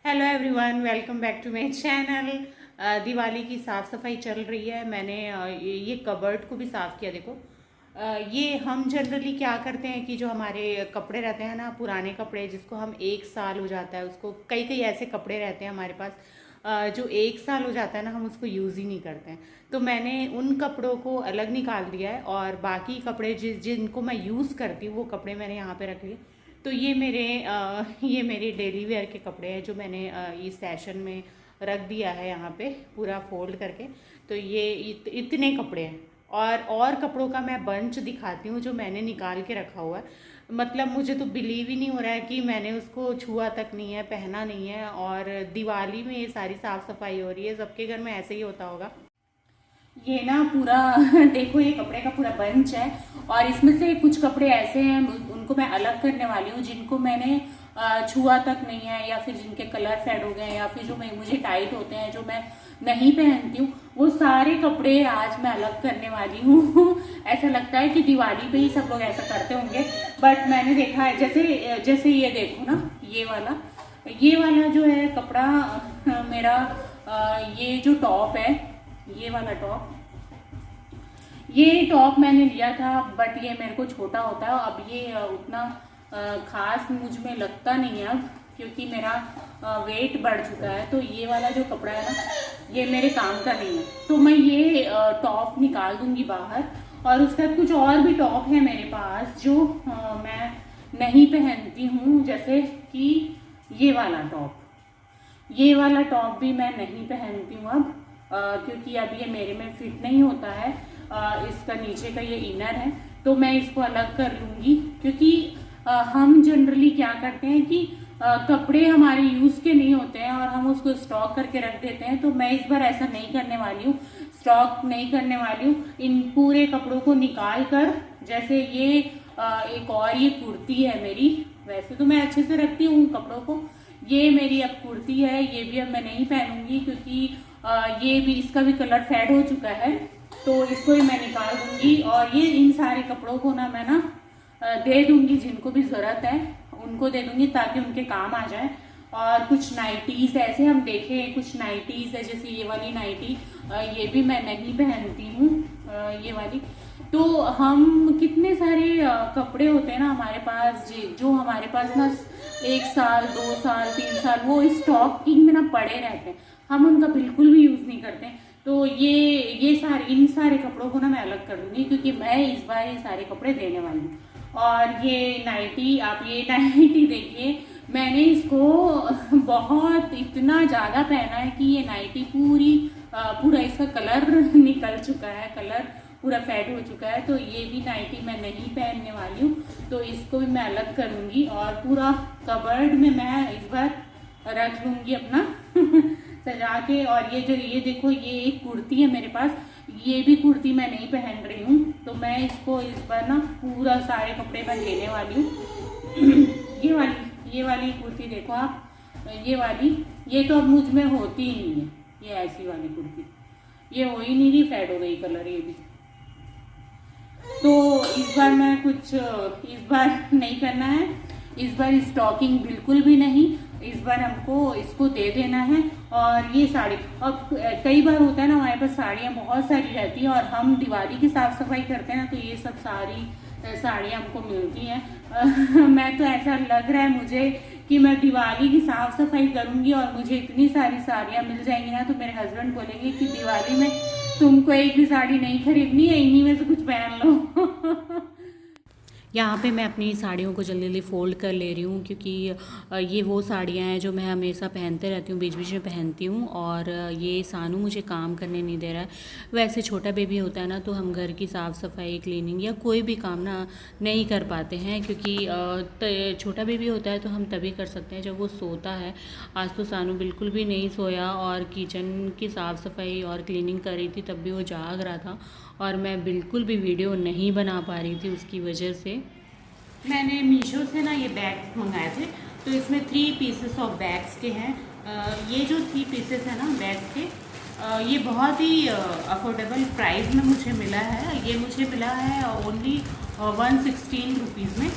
Hello everyone, welcome back to my channel. Diwali की साफ़ सफाई चल रही है। मैंने ये कबर्ड को भी साफ़ किया। देखो, ये हम जनरली क्या करते हैं कि जो हमारे कपड़े रहते हैं ना, पुराने कपड़े जिसको हम 1 साल हो जाता है उसको, कई कई ऐसे कपड़े रहते हैं हमारे पास जो 1 साल हो जाता है ना, हम उसको यूज़ ही नहीं करते हैं। तो मैंने उन कपड़ों को अलग निकाल दिया है और बाकी कपड़े जिनको मैं यूज़ करती हूँ वो कपड़े मैंने यहाँ पे रख लिए। तो ये मेरे डेली वेयर के कपड़े हैं जो मैंने इस सेशन में रख दिया है यहाँ पे पूरा फोल्ड करके। तो ये इतने कपड़े हैं। और कपड़ों का मैं बंच दिखाती हूँ जो मैंने निकाल के रखा हुआ है। मतलब मुझे तो बिलीव ही नहीं हो रहा है कि मैंने उसको छुआ तक नहीं है, पहना नहीं है। और दिवाली में ये सारी साफ़ सफाई हो रही है। सबके घर में ऐसे ही होता होगा। ये ना पूरा देखो, ये कपड़े का पूरा बंच है और इसमें से कुछ कपड़े ऐसे हैं उनको मैं अलग करने वाली हूँ जिनको मैंने छुआ तक नहीं है, या फिर जिनके कलर फेड हो गए, या फिर जो मुझे टाइट होते हैं, जो मैं नहीं पहनती हूँ, वो सारे कपड़े आज मैं अलग करने वाली हूँ। ऐसा लगता है कि दिवाली पे ही सब लोग ऐसा करते होंगे, बट मैंने देखा है जैसे जैसे ये देखो ना, ये वाला जो है कपड़ा मेरा, ये जो टॉप है, ये वाला टॉप, ये टॉप मैंने लिया था बट ये मेरे को छोटा होता है। अब ये उतना खास मुझ में लगता नहीं है अब, क्योंकि मेरा वेट बढ़ चुका है। तो ये वाला जो कपड़ा है ना, ये मेरे काम का नहीं है। तो मैं ये टॉप निकाल दूंगी बाहर। और उसके बाद कुछ और भी टॉप है मेरे पास जो मैं नहीं पहनती हूँ, जैसे कि ये वाला टॉप भी मैं नहीं पहनती हूँ अब, क्योंकि अब ये मेरे में फिट नहीं होता है। इसका नीचे का ये इनर है, तो मैं इसको अलग कर लूँगी। क्योंकि हम जनरली क्या करते हैं कि कपड़े हमारे यूज़ के नहीं होते हैं और हम उसको स्टॉक करके रख देते हैं। तो मैं इस बार ऐसा नहीं करने वाली हूँ, स्टॉक नहीं करने वाली हूँ। इन पूरे कपड़ों को निकाल कर, जैसे ये एक और ये कुर्ती है मेरी, वैसे तो मैं अच्छे से रखती हूँ कपड़ों को। ये मेरी अब कुर्ती है, ये भी अब मैं नहीं पहनूंगी क्योंकि ये भी, इसका भी कलर फेड हो चुका है। तो इसको ही मैं निकाल दूंगी और ये इन सारे कपड़ों को ना मैं ना दे दूंगी, जिनको भी ज़रूरत है उनको दे दूंगी ताकि उनके काम आ जाए। और कुछ नाइटीज ऐसे हम देखें, कुछ नाइटीज है, जैसे ये वाली नाइटी, ये भी मैं नहीं पहनती हूँ, ये वाली। तो हम कितने सारे कपड़े होते हैं ना हमारे पास, जो हमारे पास ना 1 साल 2 साल 3 साल वो स्टॉकिंग में ना पड़े रहते हैं, हम उनका बिल्कुल भी यूज़ नहीं करते। तो इन सारे कपड़ों को ना मैं अलग कर दूंगी, क्योंकि मैं इस बार ये सारे कपड़े देने वाली हूँ। और ये नाइटी, आप ये नाइटी देखिए, मैंने इसको बहुत इतना ज़्यादा पहना है कि ये नाइटी पूरा इसका कलर निकल चुका है, कलर पूरा फेड हो चुका है। तो ये भी नाइटी मैं नहीं पहनने वाली हूँ, तो इसको भी मैं अलग करूँगी। और पूरा कबर्ड में मैं इस बार रख लूँगी अपना सजा के। और ये देखो, ये एक कुर्ती है मेरे पास, ये भी कुर्ती मैं नहीं पहन रही हूँ। तो मैं इसको इस बार ना पूरा सारे कपड़े मैं लेने वाली हूँ। ये वाली कुर्ती देखो आप, ये तो अब मुझ में होती ही नहीं है। ये ऐसी वाली कुर्ती, ये हो ही नहीं रही, फेड हो गई कलर ये भी। तो इस बार नहीं करना है, इस बार स्टॉकिंग बिल्कुल भी नहीं, इस बार हमको इसको दे देना है। और ये साड़ी, अब कई बार होता है ना हमारे पास साड़ियाँ बहुत सारी रहती है और हम दिवाली की साफ सफाई करते हैं ना, तो ये सब साड़ियाँ हमको मिलती हैं। मैं तो ऐसा लग रहा है मुझे कि मैं दिवाली की साफ सफाई करूंगी और मुझे इतनी सारी साड़ियाँ मिल जाएंगी ना, तो मेरे हस्बैंड बोलेंगे कि दिवाली में तुमको एक भी साड़ी नहीं खरीदनी है, इन्हीं में से कुछ पहन लो। यहाँ पे मैं अपनी साड़ियों को जल्दी जल्दी फ़ोल्ड कर ले रही हूँ, क्योंकि ये वो साड़ियाँ हैं जो मैं हमेशा पहनते रहती हूँ, बीच बीच में पहनती हूँ। और ये सानू मुझे काम करने नहीं दे रहा है। वैसे छोटा बेबी होता है ना, तो हम घर की साफ़ सफाई, क्लीनिंग या कोई भी काम ना नहीं कर पाते हैं, क्योंकि छोटा बेबी होता है तो हम तभी कर सकते हैं जब वो सोता है। आज तो सानू बिल्कुल भी नहीं सोया और किचन की साफ़ सफाई और क्लीनिंग कर रही थी, तब भी वो जाग रहा था और मैं बिल्कुल भी वीडियो नहीं बना पा रही थी उसकी वजह से। मैंने मीशो से ना ये बैग्स मंगाए थे, तो इसमें 3 पीसेस ऑफ बैग्स के हैं। ये जो 3 पीसेस हैं ना बैग्स के, ये बहुत ही अफोर्डेबल प्राइस में मुझे मिला है। ये मुझे मिला है ओनली 116 रुपीज़ में।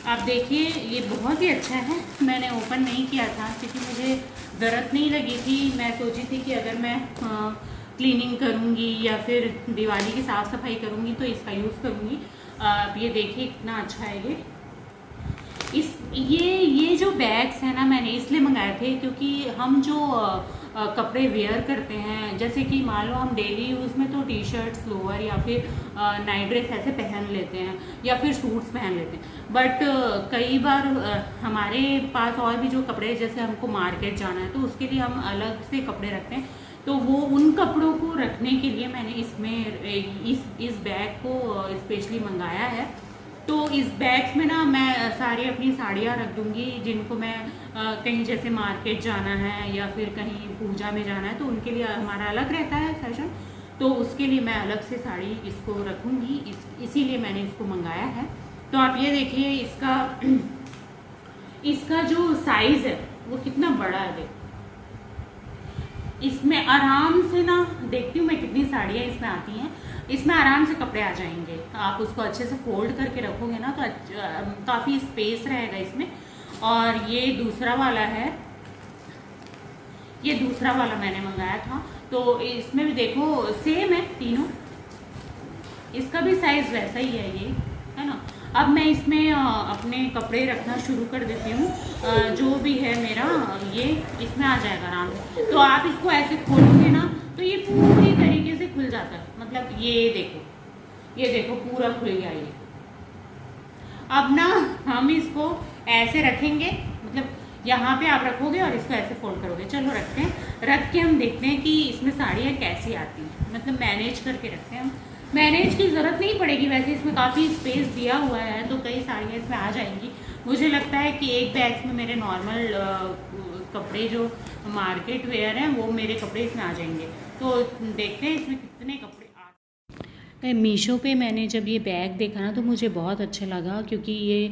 आप देखिए ये बहुत ही अच्छा है। मैंने ओपन नहीं किया था क्योंकि मुझे ज़रूरत नहीं लगी थी। मैं सोची थी कि अगर मैं क्लीनिंग करूँगी या फिर दिवाली की साफ़ सफाई करूँगी तो इसका यूज़ करूँगी। आप ये देखिए कितना अच्छा है ये जो बैग्स हैं ना, मैंने इसलिए मंगाए थे क्योंकि हम जो कपड़े वेयर करते हैं, जैसे कि मान लो हम डेली यूज़ में तो टी शर्ट्स, लोअर या फिर नाइट ड्रेस ऐसे पहन लेते हैं या फिर सूट्स पहन लेते हैं। बट कई बार हमारे पास और भी जो कपड़े, जैसे हमको मार्केट जाना है तो उसके लिए हम अलग से कपड़े रखते हैं। तो वो उन कपड़ों को रखने के लिए मैंने इसमें इस बैग को स्पेशली मंगाया है। तो इस बैग्स में ना मैं सारी अपनी साड़ियाँ रख दूँगी जिनको मैं कहीं जैसे मार्केट जाना है या फिर कहीं पूजा में जाना है तो उनके लिए हमारा अलग रहता है सेशन, तो उसके लिए मैं अलग से साड़ी इसको रखूँगी। इसीलिए मैंने इसको मंगाया है। तो आप ये देखिए इसका जो साइज़ है वो कितना बड़ा है। इसमें आराम से ना, देखती हूँ मैं कितनी साड़ियाँ इसमें आती हैं, इसमें आराम से कपड़े आ जाएंगे। आप उसको अच्छे से फोल्ड करके रखोगे ना तो काफ़ी स्पेस रहेगा इसमें। और ये दूसरा वाला है, ये दूसरा वाला मैंने मंगाया था। तो इसमें भी देखो सेम है तीनों, इसका भी साइज़ वैसा ही है ये, है ना। अब मैं इसमें अपने कपड़े रखना शुरू कर देती हूँ। जो भी है मेरा ये इसमें आ जाएगा आराम से। तो आप इसको ऐसे खोलोगे ना तो ये पूरी तरीके से खुल जाता है। मतलब ये देखो पूरा खुल गया ये। अब ना हम इसको ऐसे रखेंगे, मतलब यहाँ पे आप रखोगे और इसको ऐसे फोल्ड करोगे। चलो रखते हैं, रख के हम देखते हैं कि इसमें साड़ियाँ कैसी आती हैं। मतलब मैनेज करके रखते हैं हम। मैनेज की ज़रूरत नहीं पड़ेगी, वैसे इसमें काफ़ी स्पेस दिया हुआ है तो कई साड़ियाँ इसमें आ जाएंगी। मुझे लगता है कि एक बैग में मेरे नॉर्मल कपड़े जो मार्केट वेयर हैं वो मेरे कपड़े इसमें आ जाएंगे। तो देखते हैं इसमें कितने कपड़े मीशो पे मैंने जब ये बैग देखा ना तो मुझे बहुत अच्छा लगा, क्योंकि ये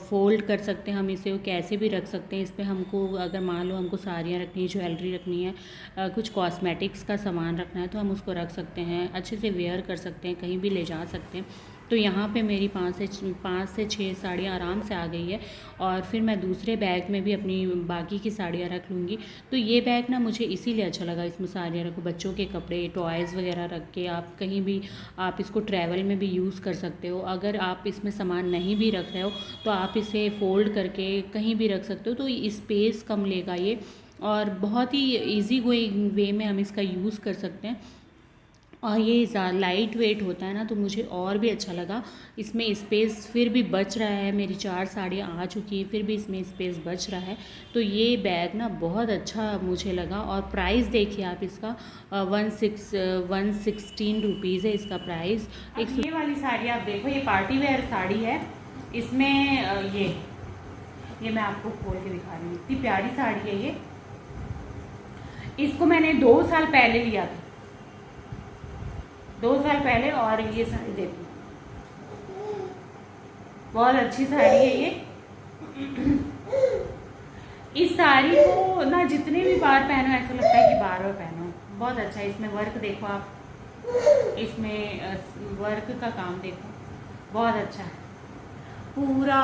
फ़ोल्ड कर सकते हैं हम इसे, कैसे भी रख सकते हैं। इस पर हमको अगर मान लो हमको साड़ियाँ रखनी है, ज्वेलरी रखनी है, कुछ कॉस्मेटिक्स का सामान रखना है तो हम उसको रख सकते हैं, अच्छे से वेयर कर सकते हैं, कहीं भी ले जा सकते हैं। तो यहाँ पे मेरी 5 से 6 साड़ियाँ आराम से आ गई है। और फिर मैं दूसरे बैग में भी अपनी बाकी की साड़ियाँ रख लूँगी। तो ये बैग ना मुझे इसीलिए अच्छा लगा, इसमें साड़ियाँ रखो, बच्चों के कपड़े, टॉयज़ वगैरह रख के आप कहीं भी, आप इसको ट्रैवल में भी यूज़ कर सकते हो। अगर आप इसमें सामान नहीं भी रख रहे हो तो आप इसे फ़ोल्ड करके कहीं भी रख सकते हो। तो स्पेस कम लेगा ये, और बहुत ही ईजी गोइंग वे में हम इसका यूज़ कर सकते हैं। और ये लाइट वेट होता है ना तो मुझे और भी अच्छा लगा। इसमें स्पेस फिर भी बच रहा है, मेरी 4 साड़ियाँ आ चुकी है फिर भी इसमें स्पेस बच रहा है। तो ये बैग ना बहुत अच्छा मुझे लगा। और प्राइस देखिए आप इसका 116 रुपीज़ है इसका प्राइस। एक ये वाली साड़ी आप देखो, ये पार्टी वेयर साड़ी है। इसमें ये मैं आपको खोल के दिखा रही हूँ, इतनी प्यारी साड़ी है ये। इसको मैंने 2 साल पहले लिया था, 2 साल पहले। और ये साड़ी देखो, बहुत अच्छी साड़ी है ये। इस साड़ी को ना जितने भी बार पहनो ऐसा लगता है कि बार बार पहनो। बहुत अच्छा है। इसमें वर्क देखो आप, इसमें वर्क का काम देखो, बहुत अच्छा है। पूरा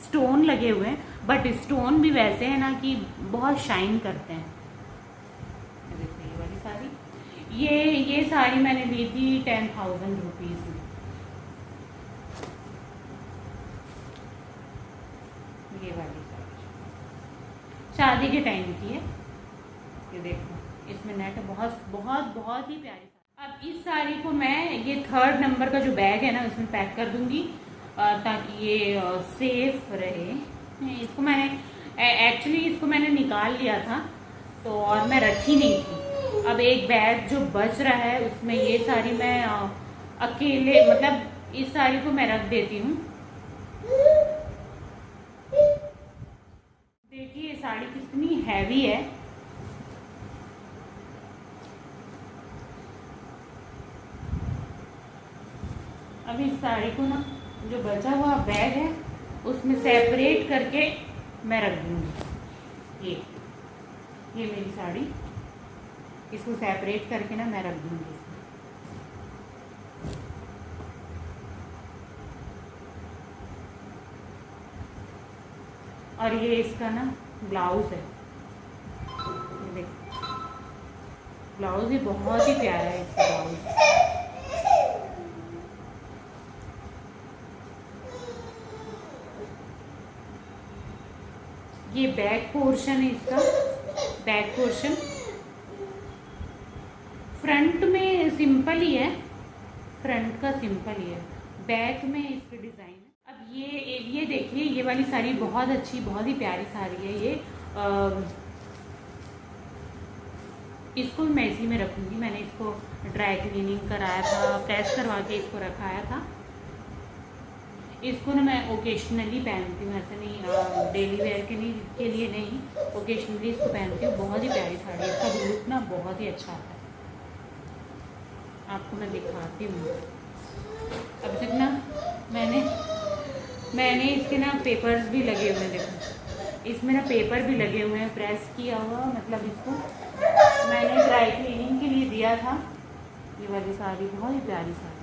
स्टोन लगे हुए हैं, बट स्टोन भी वैसे है ना कि बहुत शाइन करते हैं। देखो ये वाली साड़ी, ये साड़ी मैंने ली थी 10,000 रुपीज़ में। ये वाली साड़ी शादी के टाइम की है। ये देखो इसमें नेट बहुत बहुत बहुत ही प्यारी। अब इस साड़ी को मैं ये 3rd नंबर का जो बैग है ना उसमें पैक कर दूंगी ताकि ये सेफ रहे। इसको मैंने एक्चुअली इसको मैंने निकाल लिया था तो, और मैं रखी नहीं थी। अब एक बैग जो बच रहा है उसमें ये साड़ी मैं अकेले, मतलब इस साड़ी को मैं रख देती हूँ। देखिए ये साड़ी कितनी हैवी है। अब इस साड़ी को ना जो बचा हुआ बैग है उसमें सेपरेट करके मैं रख दूँगी। ये मेरी साड़ी, इसको सेपरेट करके ना मैं रख दूँगी इसमें। और ये इसका ना ब्लाउज़ है, ये देखो ब्लाउज़ ही बहुत ही प्यारा है इसका ब्लाउज़। ये बैक पोर्शन है इसका, बैक पोर्शन फ्रंट में सिंपल ही है, फ्रंट का सिंपल ही है, बैक में इसके डिज़ाइन है। अब ये देखिए, ये वाली साड़ी बहुत अच्छी, बहुत ही प्यारी साड़ी है ये। इसको मैं इसी में रखूँगी। मैंने इसको ड्राई क्लीनिंग कराया था, प्रेस करवा के इसको रखाया था। इसको ना मैं ओकेशनली पहनती हूँ, ऐसे नहीं डेली वेयर के लिए नहीं, ओकेशनली इसको पहनती हूँ। बहुत ही प्यारी साड़ी है, इसका लुक ना बहुत ही अच्छा आता है। आपको मैं दिखाती हूँ। अभी तक ना मैंने इसके ना पेपर्स भी लगे हुए हैं, देखो इसमें ना पेपर भी लगे हुए हैं, प्रेस किया हुआ, मतलब इसको मैंने ड्राई क्लीनिंग के लिए दिया था। ये वाली साड़ी बहुत ही प्यारी साड़ी है।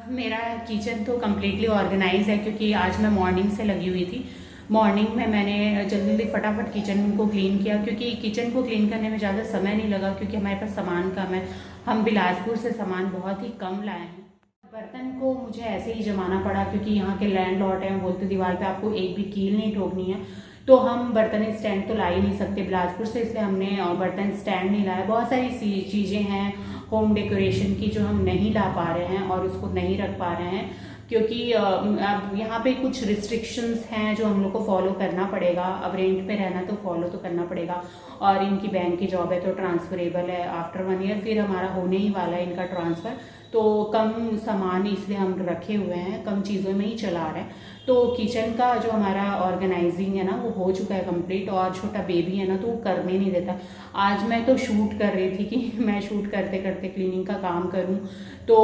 मेरा किचन तो कम्प्लीटली ऑर्गेनाइज है, क्योंकि आज मैं मॉर्निंग से लगी हुई थी। मॉर्निंग में मैंने जल्दी फटाफट किचन को क्लीन किया, क्योंकि किचन को क्लीन करने में ज़्यादा समय नहीं लगा, क्योंकि हमारे पास सामान कम है। हम बिलासपुर से सामान बहुत ही कम लाए हैं। बर्तन को मुझे ऐसे ही जमाना पड़ा, क्योंकि यहाँ के लैंडलॉर्ड हैं, बोलते दीवार पे आपको एक भी कील नहीं ठोकनी है। तो हम बर्तन स्टैंड तो ला ही नहीं सकते बिलासपुर से, इसलिए हमने बर्तन स्टैंड नहीं लाया। बहुत सारी चीज़ें हैं होम डेकोरेशन की जो हम नहीं ला पा रहे हैं और उसको नहीं रख पा रहे हैं, क्योंकि अब यहाँ पे कुछ रिस्ट्रिक्शंस हैं जो हम लोग को फॉलो करना पड़ेगा। अब रेंट पे रहना तो फॉलो तो करना पड़ेगा, और इनकी बैंक की जॉब है तो ट्रांसफरेबल है। आफ्टर 1 ईयर फिर हमारा होने ही वाला है इनका ट्रांसफ़र, तो कम सामान इसलिए हम रखे हुए हैं, कम चीज़ों में ही चला रहे हैं। तो किचन का जो हमारा ऑर्गेनाइजिंग है ना वो हो चुका है कंप्लीट, और छोटा बेबी है ना तो वो करने नहीं देता। आज मैं तो शूट कर रही थी कि मैं शूट करते करते क्लीनिंग का काम करूं, तो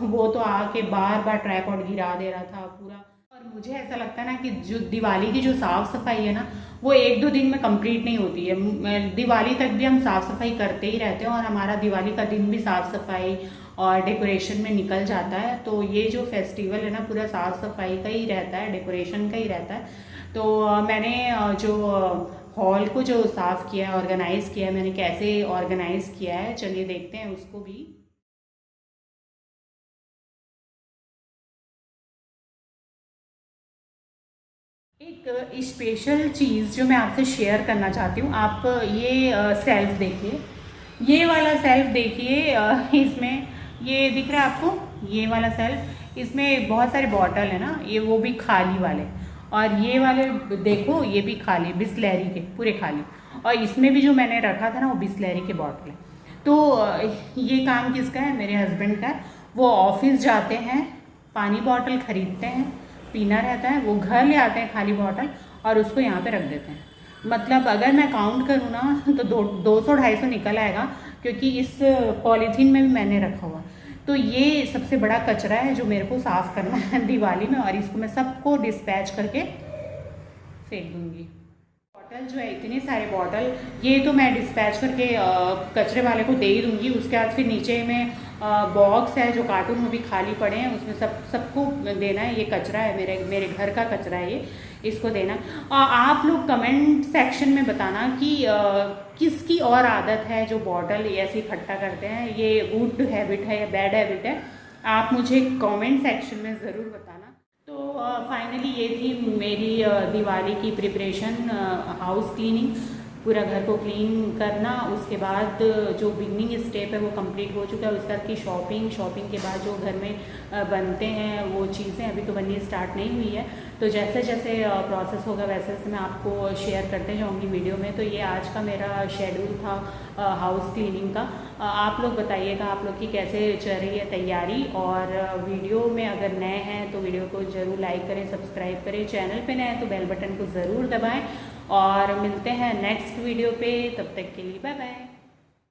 वो तो आके बार बार ट्राइपॉड गिरा दे रहा था पूरा। और मुझे ऐसा लगता है ना कि जो दिवाली की जो साफ़ सफाई है ना वो 1-2 दिन में कंप्लीट नहीं होती है। दिवाली तक भी हम साफ़ सफाई करते ही रहते हैं, और हमारा दिवाली का दिन भी साफ़ सफाई और डेकोरेशन में निकल जाता है। तो ये जो फेस्टिवल है ना पूरा साफ़ सफाई का ही रहता है, डेकोरेशन का ही रहता है। तो मैंने जो हॉल को जो साफ़ किया है, ऑर्गेनाइज़ किया है, मैंने कैसे ऑर्गेनाइज़ किया है चलिए देखते हैं उसको भी। एक स्पेशल चीज़ जो मैं आपसे शेयर करना चाहती हूँ, आप ये सेल्फ देखिए, ये वाला सेल्फ देखिए। इसमें ये दिख रहा है आपको, ये वाला सेल्फ, इसमें बहुत सारे बॉटल है ना, ये वो भी खाली वाले, और ये वाले देखो ये भी खाली, बिस्लैरी के पूरे खाली, और इसमें भी जो मैंने रखा था ना वो बिस्लैरी के बॉटल है। तो ये काम किसका है? मेरे हस्बैंड का। वो ऑफिस जाते हैं, पानी बॉटल खरीदते हैं, पीना रहता है, वो घर ले आते हैं खाली बॉटल और उसको यहाँ पे रख देते हैं। मतलब अगर मैं काउंट करूँ ना तो 200-250 निकल आएगा, क्योंकि इस पॉलीथीन में भी मैंने रखा हुआ। तो ये सबसे बड़ा कचरा है जो मेरे को साफ़ करना है दिवाली में, और इसको मैं सबको डिस्पैच करके फेंक दूँगी। बॉटल जो है, इतने सारे बॉटल, ये तो मैं डिस्पैच करके कचरे वाले को दे ही दूँगी। उसके बाद फिर नीचे में बॉक्स है जो कार्टून में भी खाली पड़े हैं, उसमें सबको देना है। ये कचरा है, मेरे घर का कचरा है ये, इसको देना। आप लोग कमेंट सेक्शन में बताना कि किसकी और आदत है जो बॉटल ऐसे इकट्ठा करते हैं, ये गुड हैबिट है या बैड हैबिट है, आप मुझे कमेंट सेक्शन में ज़रूर बताना। तो फाइनली ये थी मेरी दिवाली की प्रिपरेशन, हाउस क्लीनिंग, पूरा घर को क्लीन करना। उसके बाद जो बिगनिंग स्टेप है वो कंप्लीट हो चुका है। उसके बाद की शॉपिंग के बाद जो घर में बनते हैं वो चीज़ें अभी तो बननी स्टार्ट नहीं हुई है। तो जैसे जैसे प्रोसेस होगा वैसे वैसे मैं आपको शेयर करते जाऊँगी वीडियो में। तो ये आज का मेरा शेड्यूल था हाउस क्लीनिंग का। आप लोग बताइएगा आप लोग की कैसे चल रही है तैयारी, और वीडियो में अगर नए हैं तो वीडियो को ज़रूर लाइक करें, सब्सक्राइब करें, चैनल पे नए हैं तो बेल बटन को ज़रूर दबाएं, और मिलते हैं नेक्स्ट वीडियो पे। तब तक के लिए बाय बाय।